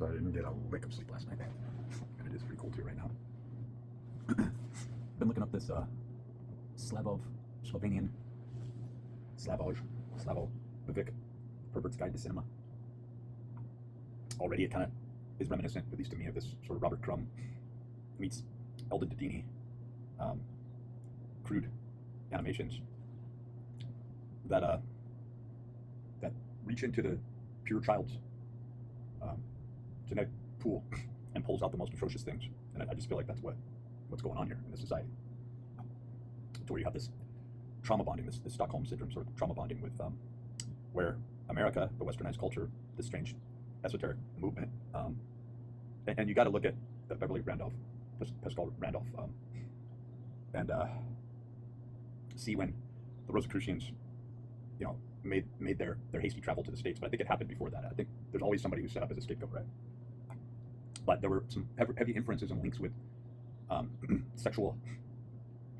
so I didn't get a lick of sleep last night. And it is pretty cold here right now. Been looking up this Slovenian, Slavovic, Pervert's Guide to Cinema. Already it kind of is reminiscent, at least to me, of this sort of Robert Crumb meets Eldon Dedini, crude animations that reach into the pure child's genetic pool and pulls out the most atrocious things. And I just feel like that's what's going on here in this society. To where you have this trauma bonding, this Stockholm syndrome sort of trauma bonding with where America, the westernized culture, this strange esoteric movement, and you got to look at Beverly Randolph, Pascal Randolph, and see when the Rosicrucians, made their hasty travel to the States. But I think it happened before that. I think there's always somebody who's set up as a scapegoat, right? But there were some heavy inferences and links with sexual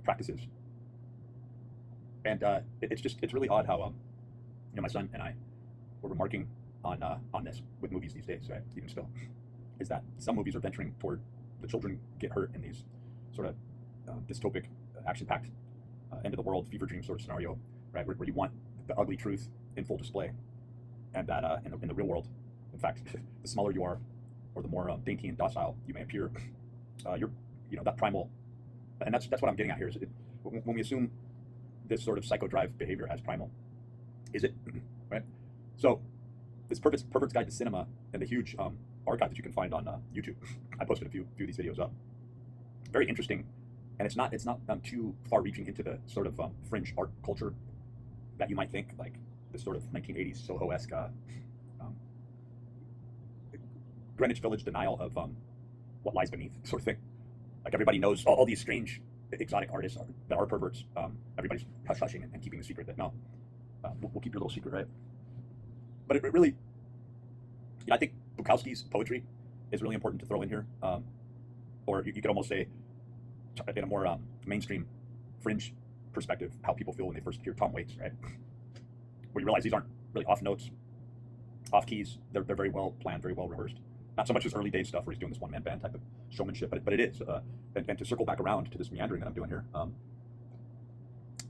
practices, and it's really odd how my son and I were remarking on this with movies these days, right? Even still, is that some movies are venturing toward the children get hurt in these sort of dystopic, action-packed, end of the world fever dream sort of scenario, right? Where you want the ugly truth in full display, and that in the real world, in fact, the smaller you are, or the more dainty and docile you may appear, you're that primal, and that's what I'm getting at here. Is when we assume this sort of psychodrive behavior as primal, is it right? So this Pervert's Guide to Cinema and the huge archive that you can find on YouTube. I posted a few of these videos up. Very interesting, and it's not too far-reaching into the sort of fringe art culture that you might think, like this sort of 1980s Soho-esque Greenwich Village denial of what lies beneath sort of thing. Like everybody knows all these strange exotic artists that are perverts. Everybody's hush-hushing and keeping the secret that no, we'll keep your little secret, right? But it really, I think Bukowski's poetry is really important to throw in here. Or you could almost say, in a more mainstream, fringe perspective, how people feel when they first hear Tom Waits, right? Where you realize these aren't really off notes, off keys. They're very well planned, very well rehearsed. Not so much as early days stuff where he's doing this one-man band type of showmanship, but it is. And to circle back around to this meandering that I'm doing here,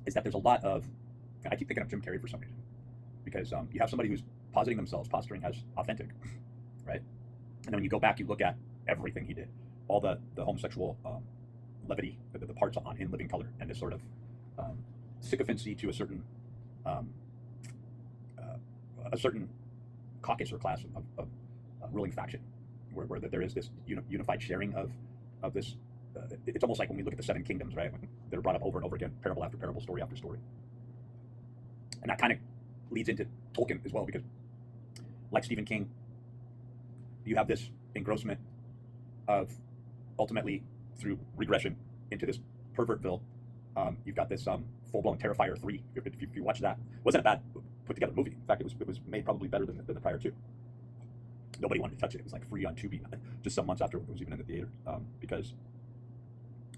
is that there's a lot of, I keep thinking of Jim Carrey for some reason, because you have somebody who's positing themselves, posturing as authentic, right? And then when you go back, you look at everything he did, all the homosexual levity, the parts on In Living Color, and this sort of sycophancy to a certain caucus or class of ruling faction, where there is this unified sharing of this. It's almost like when we look at the Seven Kingdoms, right? They're brought up over and over again, parable after parable, story after story. And that kind of leads into Tolkien as well, because like Stephen King, you have this engrossment of, ultimately through regression into this Pervertville, you've got this full-blown Terrifier 3. If you watch that, it wasn't a bad put together movie. In fact, it was made probably better than the prior two. Nobody wanted to touch it. It was like free on Tubi just some months after it was even in the theater, because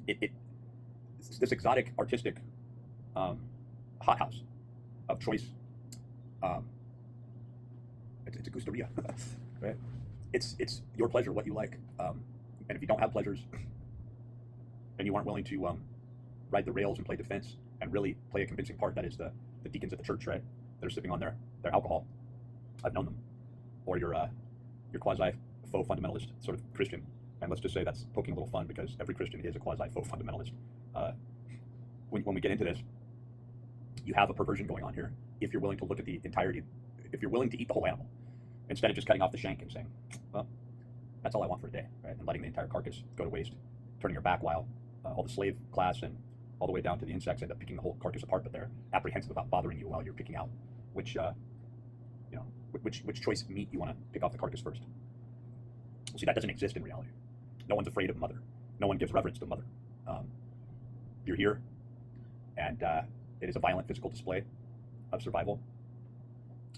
it's this exotic artistic hothouse of choice. It's a gusteria, right? It's your pleasure, what you like, and if you don't have pleasures, and you aren't willing to ride the rails and play defense and really play a convincing part, that is the deacons at the church, right? They're sipping on their alcohol. I've known them. Or your quasi faux fundamentalist sort of Christian, and let's just say that's poking a little fun, because every Christian is a quasi faux fundamentalist. When we get into this, you have a perversion going on here. If you're willing to look at the entirety, if you're willing to eat the whole animal, instead of just cutting off the shank and saying, well, that's all I want for a day, right? And letting the entire carcass go to waste, turning your back while all the slave class and all the way down to the insects end up picking the whole carcass apart, but they're apprehensive about bothering you while you're picking out which choice of meat you want to pick off the carcass first. See, that doesn't exist in reality. No one's afraid of mother. No one gives reverence to mother. You're here, and it is a violent physical display of survival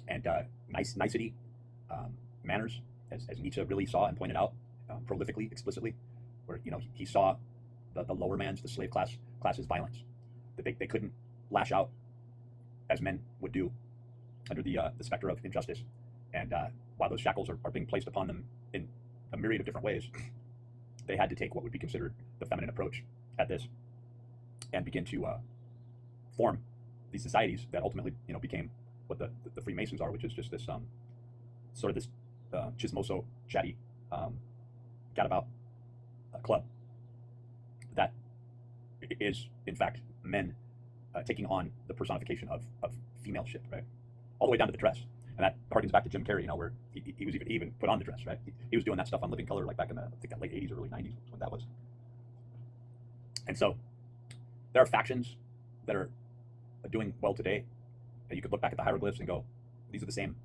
and nicety, manners, as Nietzsche really saw and pointed out prolifically, explicitly, where he saw the lower man's, the slave class's violence, that they couldn't lash out as men would do under the specter of injustice, and while those shackles are being placed upon them in a myriad of different ways, they had to take what would be considered the feminine approach at this and begin to form these societies that ultimately, became what the Freemasons are, which is just this sort of this chismoso, chatty, gadabout club that is, in fact, men taking on the personification of femaleship, right? All the way down to the dress. And that harkens back to Jim Carrey, where he was even put on the dress, right? He was doing that stuff on Living Color, like back in the, I think, late 80s, early 90s, when that was. And so there are factions that are doing well today. And you could look back at the hieroglyphs and go, these are the same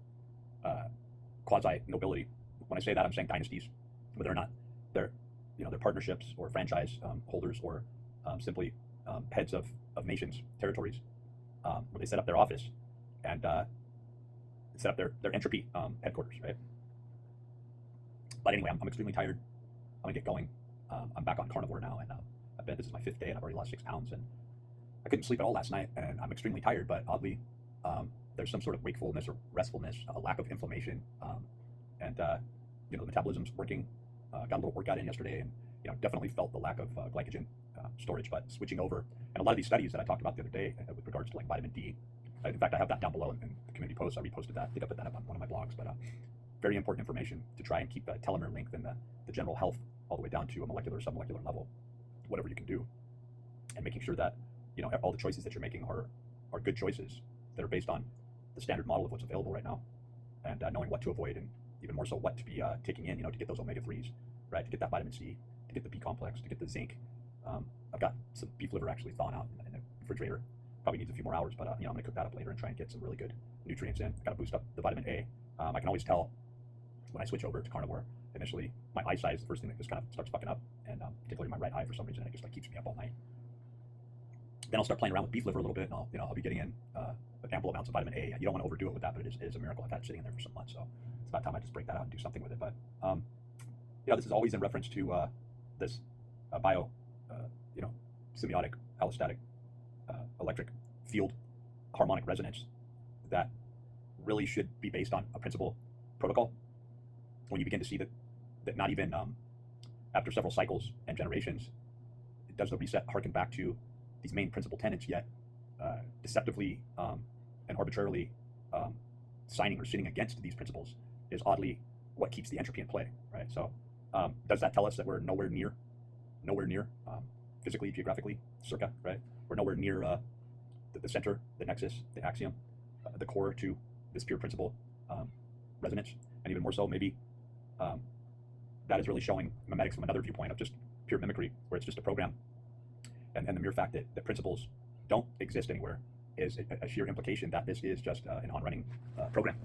quasi-nobility. When I say that, I'm saying dynasties, whether or not they're, they're partnerships or franchise holders or simply heads of nations, territories, where they set up their office and set up their entropy headquarters, right? But anyway, I'm extremely tired. I'm gonna get going. I'm back on carnivore now, and I bet this is my 5th day, and I've already lost 6 pounds, and I couldn't sleep at all last night, and I'm extremely tired, but oddly, there's some sort of wakefulness or restfulness, a lack of inflammation, and the metabolism's working. Got a little workout in yesterday, and definitely felt the lack of glycogen storage. But switching over, and a lot of these studies that I talked about the other day with regards to like vitamin D. In fact, I have that down below in the community post. I reposted that. I think I put that up on one of my blogs. But very important information to try and keep the telomere length and the general health all the way down to a molecular, submolecular level, whatever you can do, and making sure that all the choices that you're making are good choices that are based on the standard model of what's available right now, and knowing what to avoid, and even more so what to be taking in, to get those omega-3s, right, to get that vitamin C, to get the B complex, to get the zinc. I've got some beef liver actually thawing out in the refrigerator. Probably needs a few more hours, but I'm going to cook that up later and try and get some really good nutrients in. Got to boost up the vitamin A. I can always tell when I switch over to carnivore. Initially, my eyesight is the first thing that just kind of starts fucking up, and particularly my right eye for some reason, it just like keeps me up all night. Then I'll start playing around with beef liver a little bit, and I'll be getting in ample amounts of vitamin A. You don't want to overdo it with that, but it is a miracle. I've had it sitting in there for some months, so it's about time I just break that out and do something with it. But this is always in reference to this bio, semiotic, allostatic, electric field harmonic resonance that really should be based on a principle protocol. When you begin to see that not even after several cycles and generations, it does the reset harken back to these main principle tenets, yet deceptively and arbitrarily signing or sitting against these principles is oddly what keeps the entropy in play, right? So does that tell us that we're nowhere near physically, geographically, circa, right? We're nowhere near the center, the nexus, the axiom, the core to this pure principle resonance, and even more so, maybe that is really showing memetics from another viewpoint of just pure mimicry, where it's just a program, and the mere fact that principles don't exist anywhere is a sheer implication that this is just an on-running program.